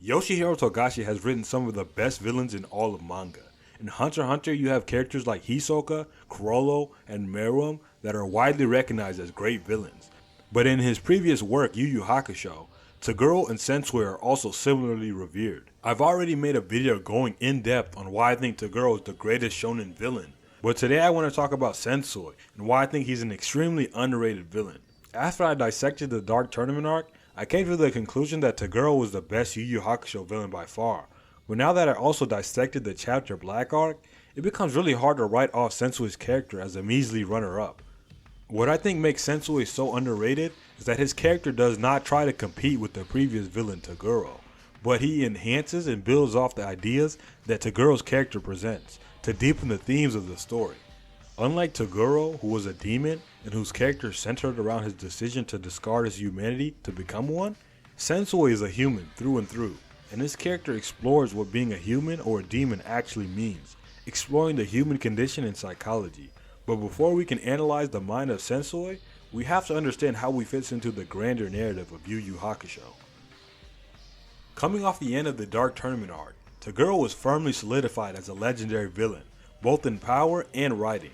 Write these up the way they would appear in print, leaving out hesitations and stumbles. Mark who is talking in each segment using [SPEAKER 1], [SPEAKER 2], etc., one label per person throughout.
[SPEAKER 1] Yoshihiro Togashi has written some of the best villains in all of manga. In Hunter x Hunter, you have characters like Hisoka, Chrollo, and Meruem that are widely recognized as great villains. But in his previous work, Yu Yu Hakusho, Toguro and Sensui are also similarly revered. I've already made a video going in depth on why I think Toguro is the greatest shonen villain, but today I want to talk about Sensui and why I think he's an extremely underrated villain. After I dissected the Dark Tournament arc, I came to the conclusion that Toguro was the best Yu Yu Hakusho villain by far, but now that I also dissected the Chapter Black arc, it becomes really hard to write off Sensui's character as a measly runner-up. What I think makes Sensui so underrated is that his character does not try to compete with the previous villain Toguro, but he enhances and builds off the ideas that Toguro's character presents to deepen the themes of the story. Unlike Toguro, who was a demon and whose character centered around his decision to discard his humanity to become one, Sensui is a human through and through, and his character explores what being a human or a demon actually means, exploring the human condition and psychology. But before we can analyze the mind of Sensui, we have to understand how he fits into the grander narrative of Yu Yu Hakusho. Coming off the end of the Dark Tournament arc, Toguro was firmly solidified as a legendary villain, both in power and writing.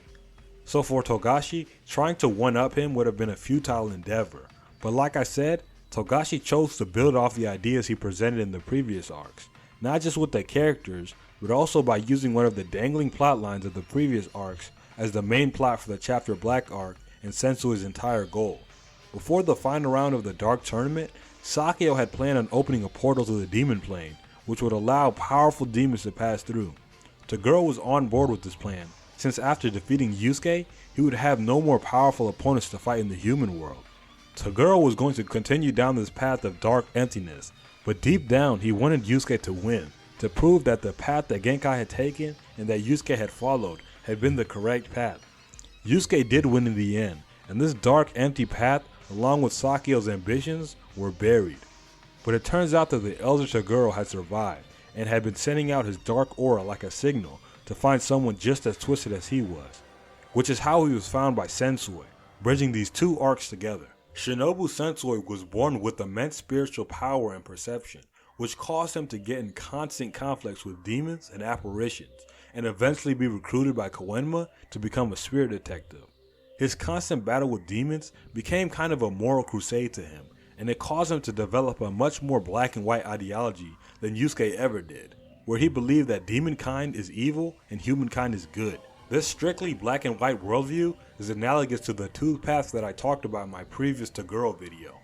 [SPEAKER 1] So for Togashi, trying to one-up him would have been a futile endeavor, but like I said, Togashi chose to build off the ideas he presented in the previous arcs, not just with the characters, but also by using one of the dangling plot lines of the previous arcs as the main plot for the Chapter Black arc and Sensui's entire goal. Before the final round of the Dark Tournament, Sakio had planned on opening a portal to the Demon Plane, which would allow powerful demons to pass through. Toguro was on board with this plan, since after defeating Yusuke, he would have no more powerful opponents to fight in the human world. Toguro was going to continue down this path of dark emptiness, but deep down he wanted Yusuke to win, to prove that the path that Genkai had taken and that Yusuke had followed had been the correct path. Yusuke did win in the end, and this dark empty path, along with Sakio's ambitions, were buried. But it turns out that the elder Toguro had survived, and had been sending out his dark aura like a signal to find someone just as twisted as he was, which is how he was found by Sensui, bridging these two arcs together. Shinobu Sensui was born with immense spiritual power and perception, which caused him to get in constant conflicts with demons and apparitions, and eventually be recruited by Koenma to become a spirit detective. His constant battle with demons became kind of a moral crusade to him, and it caused him to develop a much more black and white ideology than Yusuke ever did, where he believed that demonkind is evil and humankind is good. This strictly black and white worldview is analogous to the two paths that I talked about in my previous Toguro video,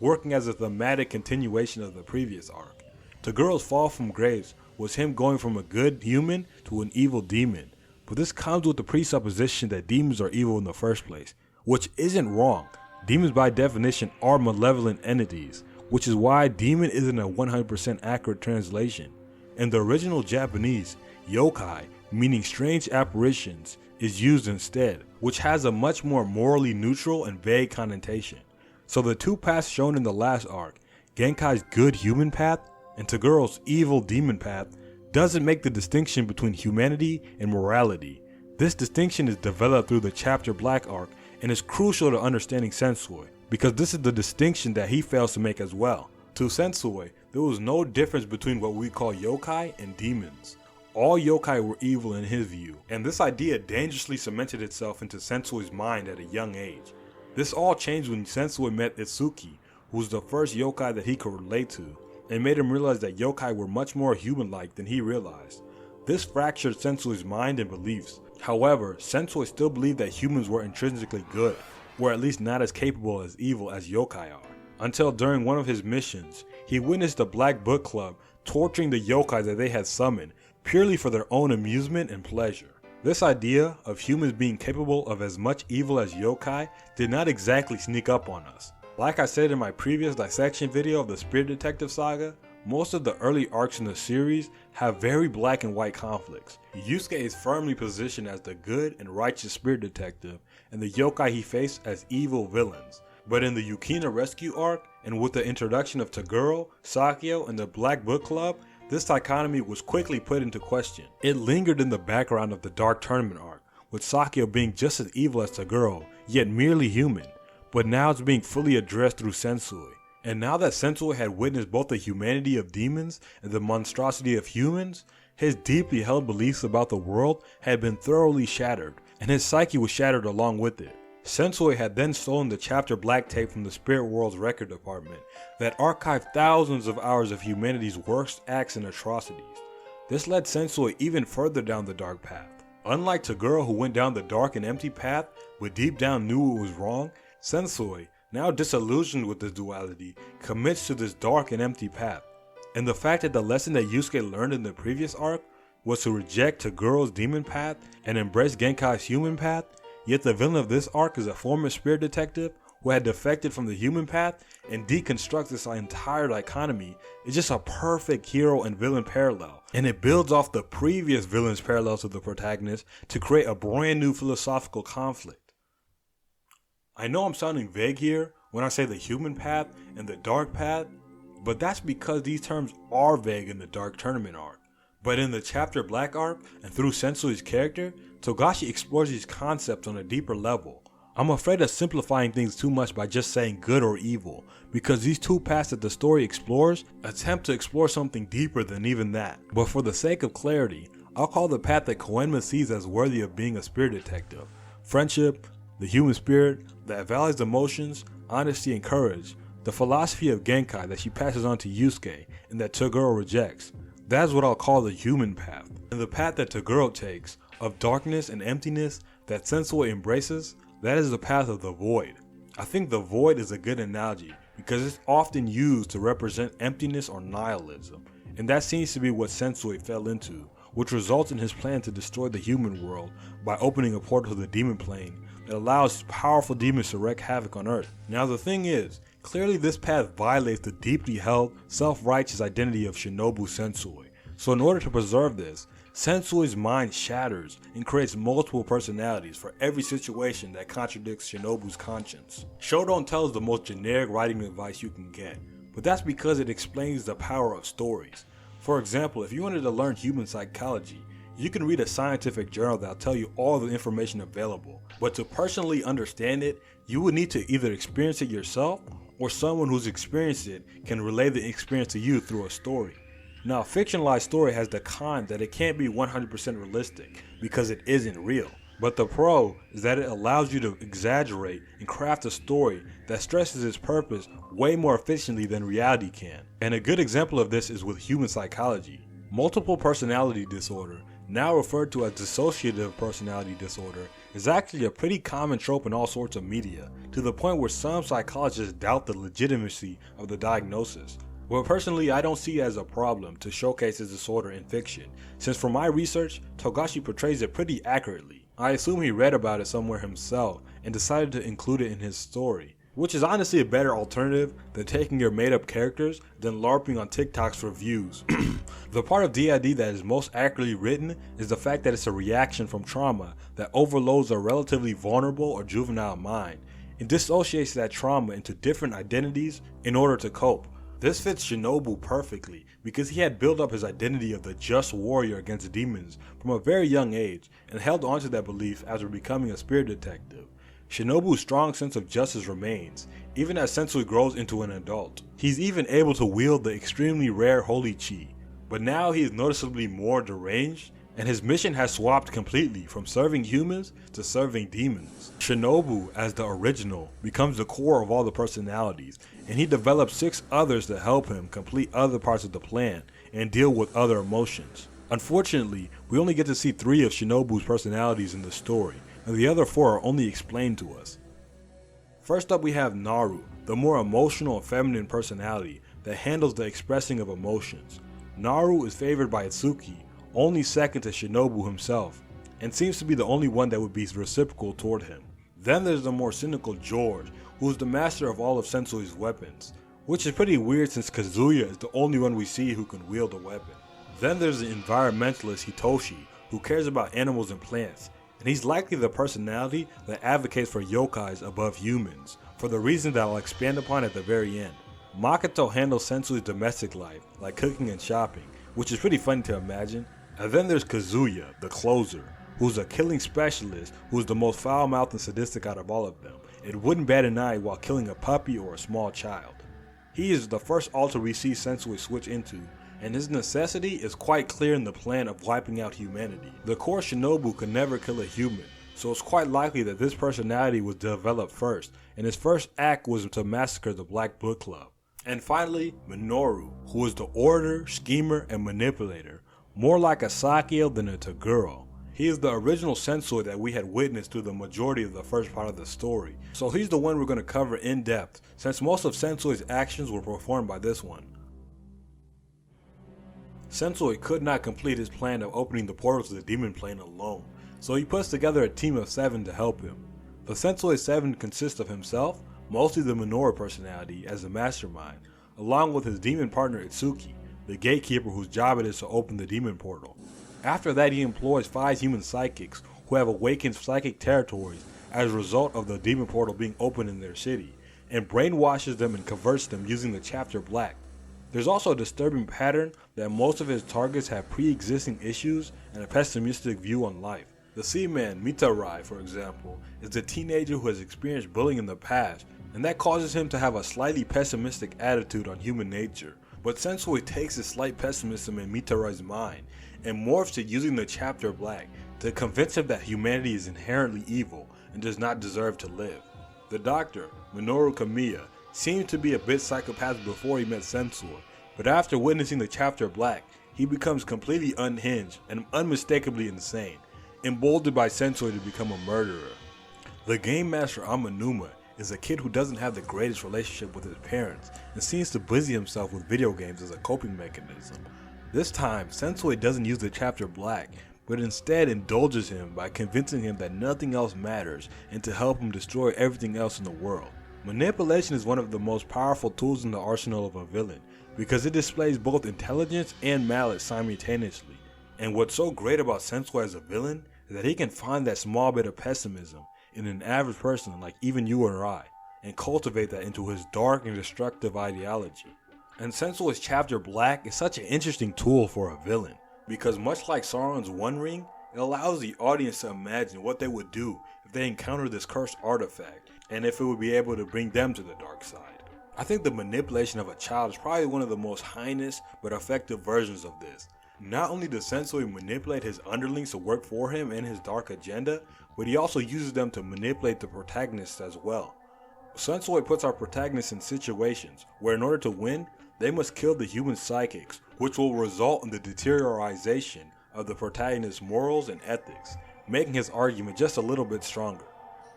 [SPEAKER 1] working as a thematic continuation of the previous arc. Toguro's fall from grace was him going from a good human to an evil demon, but this comes with the presupposition that demons are evil in the first place, which isn't wrong. Demons by definition are malevolent entities, which is why demon isn't a 100% accurate translation. In the original Japanese, yokai, meaning strange apparitions, is used instead, which has a much more morally neutral and vague connotation. So the two paths shown in the last arc, Genkai's good human path and Toguro's evil demon path, doesn't make the distinction between humanity and morality. This distinction is developed through the Chapter Black arc and is crucial to understanding Sensui, because this is the distinction that he fails to make as well. To Sensui, there was no difference between what we call yokai and demons. All yokai were evil in his view, and this idea dangerously cemented itself into Sensui's mind at a young age. This all changed when Sensui met Itsuki, who was the first yokai that he could relate to, and made him realize that yokai were much more human-like than he realized. This fractured Sensui's mind and beliefs. However, Sensui still believed that humans were intrinsically good, or at least not as capable as evil as yokai are, until during one of his missions, he witnessed the Black Book Club torturing the yokai that they had summoned, purely for their own amusement and pleasure. This idea of humans being capable of as much evil as yokai did not exactly sneak up on us. Like I said in my previous dissection video of the Spirit Detective saga, most of the early arcs in the series have very black and white conflicts. Yusuke is firmly positioned as the good and righteous spirit detective, and the yokai he faced as evil villains. But in the Yukina Rescue arc, and with the introduction of Toguro, Sakio, and the Black Book Club, this dichotomy was quickly put into question. It lingered in the background of the Dark Tournament arc, with Sakio being just as evil as Toguro, yet merely human, but now it's being fully addressed through Sensui. And now that Sensui had witnessed both the humanity of demons and the monstrosity of humans, his deeply held beliefs about the world had been thoroughly shattered, and his psyche was shattered along with it. Sensui had then stolen the chapter black tape from the Spirit World's record department that archived thousands of hours of humanity's worst acts and atrocities. This led Sensui even further down the dark path. Unlike Toguro, who went down the dark and empty path but deep down knew it was wrong, Sensui, now disillusioned with this duality, commits to this dark and empty path. And the fact that the lesson that Yusuke learned in the previous arc was to reject Toguro's demon path and embrace Genkai's human path, yet the villain of this arc is a former spirit detective who had defected from the human path and deconstructs this entire dichotomy, is just a perfect hero and villain parallel. And it builds off the previous villain's parallels to the protagonist to create a brand new philosophical conflict. I know I'm sounding vague here when I say the human path and the dark path, but that's because these terms are vague in the Dark Tournament arc. But in the Chapter Black arc, and through Sensui's character, Togashi explores these concepts on a deeper level. I'm afraid of simplifying things too much by just saying good or evil, because these two paths that the story explores attempt to explore something deeper than even that. But for the sake of clarity, I'll call the path that Koenma sees as worthy of being a spirit detective friendship, the human spirit that values emotions, honesty, and courage, the philosophy of Genkai that she passes on to Yusuke and that Toguro rejects. That's what I'll call the human path. And the path that Toguro takes, of darkness and emptiness that Sensui embraces, that is the path of the void. I think the void is a good analogy because it's often used to represent emptiness or nihilism, and that seems to be what Sensui fell into, which results in his plan to destroy the human world by opening a portal to the demon plane that allows powerful demons to wreak havoc on Earth. Now the thing is, clearly this path violates the deeply held, self-righteous identity of Shinobu Sensui. So in order to preserve this, Sensui's mind shatters and creates multiple personalities for every situation that contradicts Shinobu's conscience. Shonen tells the most generic writing advice you can get, but that's because it explains the power of stories. For example, if you wanted to learn human psychology, you can read a scientific journal that'll tell you all the information available, but to personally understand it, you would need to either experience it yourself or someone who's experienced it can relay the experience to you through a story. Now, a fictionalized story has the con that it can't be 100% realistic because it isn't real. But the pro is that it allows you to exaggerate and craft a story that stresses its purpose way more efficiently than reality can. And a good example of this is with human psychology. Multiple personality disorder, now referred to as dissociative personality disorder, is actually a pretty common trope in all sorts of media, to the point where some psychologists doubt the legitimacy of the diagnosis. Well, personally, I don't see it as a problem to showcase this disorder in fiction, since from my research, Togashi portrays it pretty accurately. I assume he read about it somewhere himself and decided to include it in his story, which is honestly a better alternative than taking your made up characters than LARPing on TikToks for views. The part of DID that is most accurately written is the fact that it's a reaction from trauma that overloads a relatively vulnerable or juvenile mind and dissociates that trauma into different identities in order to cope. This fits Shinobu perfectly because he had built up his identity of the just warrior against demons from a very young age and held onto that belief after becoming a spirit detective. Shinobu's strong sense of justice remains, even as Sensui grows into an adult. He's even able to wield the extremely rare Holy Chi, but now he is noticeably more deranged, and his mission has swapped completely from serving humans to serving demons. Shinobu, as the original, becomes the core of all the personalities, and he develops 6 others to help him complete other parts of the plan and deal with other emotions. Unfortunately, we only get to see 3 of Shinobu's personalities in the story, and the other 4 are only explained to us. First up we have Naru, the more emotional and feminine personality that handles the expressing of emotions. Naru is favored by Itsuki, only second to Shinobu himself, and seems to be the only one that would be reciprocal toward him. Then there's the more cynical George, who is the master of all of Sensui's weapons, which is pretty weird since Kazuya is the only one we see who can wield a weapon. Then there's the environmentalist Hitoshi, who cares about animals and plants, and he's likely the personality that advocates for yokais above humans, for the reason that I'll expand upon at the very end. Makoto handles Sensui's domestic life, like cooking and shopping, which is pretty funny to imagine. And then there's Kazuya, the closer, who's a killing specialist who's the most foul-mouthed and sadistic out of all of them, and wouldn't bat an eye while killing a puppy or a small child. He is the first alter we see Sensui switch into, and his necessity is quite clear in the plan of wiping out humanity. The core Shinobu could never kill a human, so it's quite likely that this personality was developed first, and his first act was to massacre the Black Book Club. And finally, Minoru, who is the orator, schemer, and manipulator, more like a Sakyo than a Toguro. He is the original Sensui that we had witnessed through the majority of the first part of the story, so he's the one we're going to cover in depth, since most of Sensui's actions were performed by this one. Sensui could not complete his plan of opening the portal to the demon plane alone, so he puts together a team of 7 to help him. The Sensui 7 consists of himself, mostly the Minoru personality, as the mastermind, along with his demon partner Itsuki, the gatekeeper whose job it is to open the demon portal. After that, he employs 5 human psychics who have awakened psychic territories as a result of the demon portal being opened in their city, and brainwashes them and converts them using the chapter Black. There's also a disturbing pattern that most of his targets have pre-existing issues and a pessimistic view on life. The Seaman, Mitarai, for example, is the teenager who has experienced bullying in the past, and that causes him to have a slightly pessimistic attitude on human nature. But Sensui takes this slight pessimism in Mitarai's mind and morphs to using the chapter Black to convince him that humanity is inherently evil and does not deserve to live. The doctor, Minoru Kamiya, seemed to be a bit psychopathic before he met Sensui, but after witnessing the chapter Black, he becomes completely unhinged and unmistakably insane, emboldened by Sensui to become a murderer. The game master Amanuma is a kid who doesn't have the greatest relationship with his parents and seems to busy himself with video games as a coping mechanism. This time, Sensui doesn't use the chapter Black, but instead indulges him by convincing him that nothing else matters and to help him destroy everything else in the world. Manipulation is one of the most powerful tools in the arsenal of a villain because it displays both intelligence and malice simultaneously. And what's so great about Sensui as a villain is that he can find that small bit of pessimism in an average person like even you or I, and cultivate that into his dark and destructive ideology. And Sensui's chapter Black is such an interesting tool for a villain, because much like Sauron's One Ring, it allows the audience to imagine what they would do if they encountered this cursed artifact, and if it would be able to bring them to the dark side. I think the manipulation of a child is probably one of the most heinous but effective versions of this. Not only does Sensui manipulate his underlings to work for him and his dark agenda, but he also uses them to manipulate the protagonists as well. Sensui puts our protagonists in situations where in order to win, they must kill the human psychics, which will result in the deterioration of the protagonist's morals and ethics, making his argument just a little bit stronger.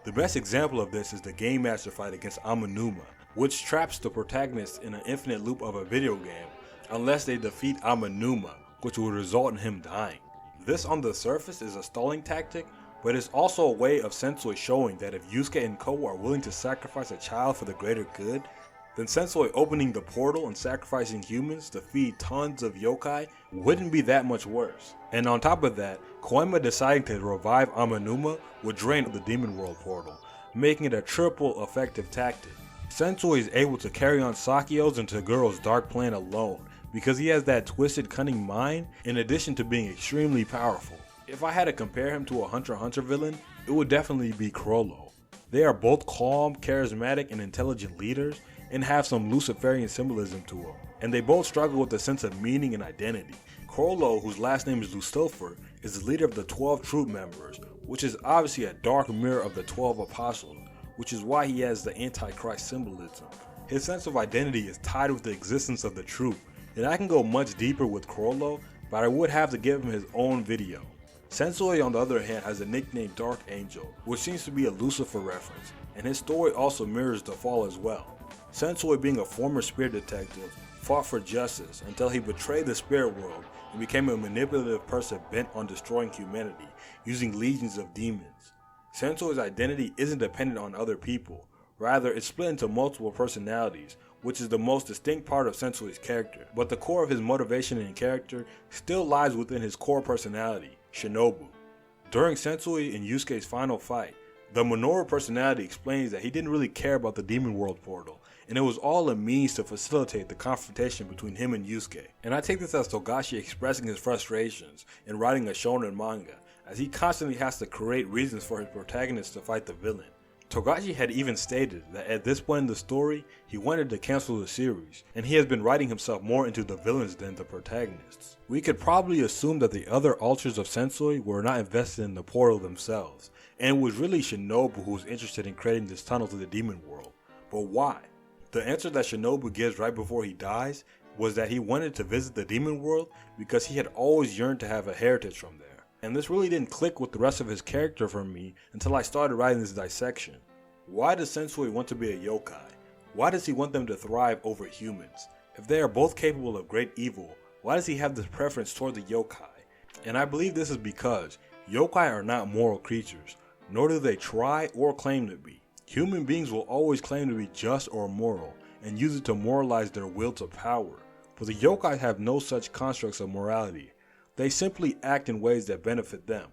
[SPEAKER 1] The best example of this is the Game Master fight against Amanuma, which traps the protagonist in an infinite loop of a video game unless they defeat Amanuma, which will result in him dying. This on the surface is a stalling tactic, but it's also a way of Sensui showing that if Yusuke and Ko are willing to sacrifice a child for the greater good, then Sensui opening the portal and sacrificing humans to feed tons of yokai wouldn't be that much worse. And on top of that, Koima deciding to revive Amanuma would drain the Demon World portal, making it a triple effective tactic. Sensui is able to carry on Sakyo's and Toguro's dark plan alone because he has that twisted, cunning mind in addition to being extremely powerful. If I had to compare him to a Hunter x Hunter villain, it would definitely be Chrollo. They are both calm, charismatic, and intelligent leaders, and have some Luciferian symbolism to them, and they both struggle with a sense of meaning and identity. Chrollo, whose last name is Lucifer, is the leader of the 12 troop members, which is obviously a dark mirror of the 12 apostles, which is why he has the Antichrist symbolism. His sense of identity is tied with the existence of the troop, and I can go much deeper with Chrollo, but I would have to give him his own video. Sensui, on the other hand, has a nickname Dark Angel, which seems to be a Lucifer reference, and his story also mirrors the fall as well. Sensui, being a former spirit detective, fought for justice until he betrayed the spirit world and became a manipulative person bent on destroying humanity, using legions of demons. Sensui's identity isn't dependent on other people, rather it's split into multiple personalities, which is the most distinct part of Sensui's character, but the core of his motivation and character still lies within his core personality, Shinobu. During Sensui and Yusuke's final fight, the Minoru personality explains that he didn't really care about the Demon World portal, and it was all a means to facilitate the confrontation between him and Yusuke. And I take this as Togashi expressing his frustrations in writing a shonen manga, as he constantly has to create reasons for his protagonist to fight the villain. Togashi had even stated that at this point in the story, he wanted to cancel the series, and he has been writing himself more into the villains than the protagonists. We could probably assume that the other ultras of Sensui were not invested in the portal themselves, and it was really Shinobu who was interested in creating this tunnel to the demon world. But why? The answer that Shinobu gives right before he dies was that he wanted to visit the demon world because he had always yearned to have a heritage from there. And this really didn't click with the rest of his character for me until I started writing this dissection. Why does Sensui want to be a yokai? Why does he want them to thrive over humans? If they are both capable of great evil, why does he have this preference toward the yokai? And I believe this is because yokai are not moral creatures, nor do they try or claim to be. Human beings will always claim to be just or moral, and use it to moralize their will to power. But the yokai have no such constructs of morality. They simply act in ways that benefit them.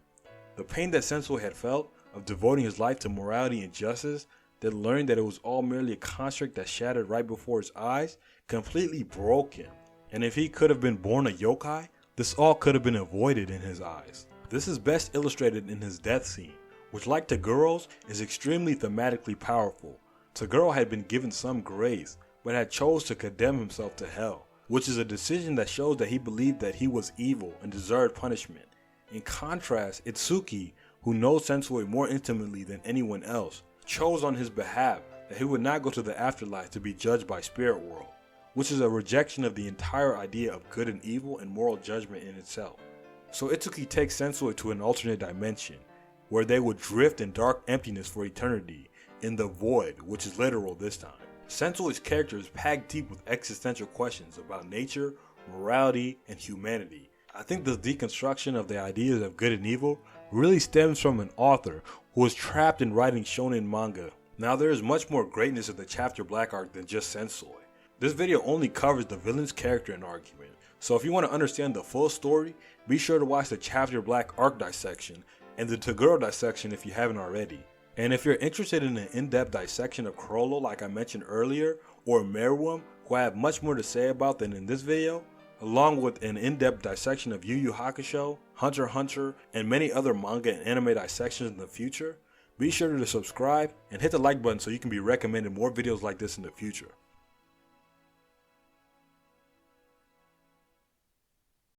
[SPEAKER 1] The pain that Sensui had felt of devoting his life to morality and justice, then learning that it was all merely a construct that shattered right before his eyes, completely broke him. And if he could have been born a yokai, this all could have been avoided in his eyes. This is best illustrated in his death scene, which, like Taguro's, is extremely thematically powerful. Taguro had been given some grace, but had chose to condemn himself to hell, which is a decision that shows that he believed that he was evil and deserved punishment. In contrast, Itsuki, who knows Sensui more intimately than anyone else, chose on his behalf that he would not go to the afterlife to be judged by spirit world, which is a rejection of the entire idea of good and evil and moral judgment in itself. So Itsuki takes Sensui to an alternate dimension, where they would drift in dark emptiness for eternity, in the void, which is literal this time. Sensui's character is packed deep with existential questions about nature, morality, and humanity. I think this deconstruction of the ideas of good and evil really stems from an author who was trapped in writing shonen manga. Now there is much more greatness in the Chapter Black arc than just Sensui. This video only covers the villain's character and argument, so if you want to understand the full story, be sure to watch the Chapter Black arc dissection and the Taguro dissection if you haven't already. And if you're interested in an in-depth dissection of Chrollo like I mentioned earlier, or Meruem, who I have much more to say about than in this video, along with an in-depth dissection of Yu Yu Hakusho, Hunter x Hunter, and many other manga and anime dissections in the future, be sure to subscribe and hit the like button so you can be recommended more videos like this in the future.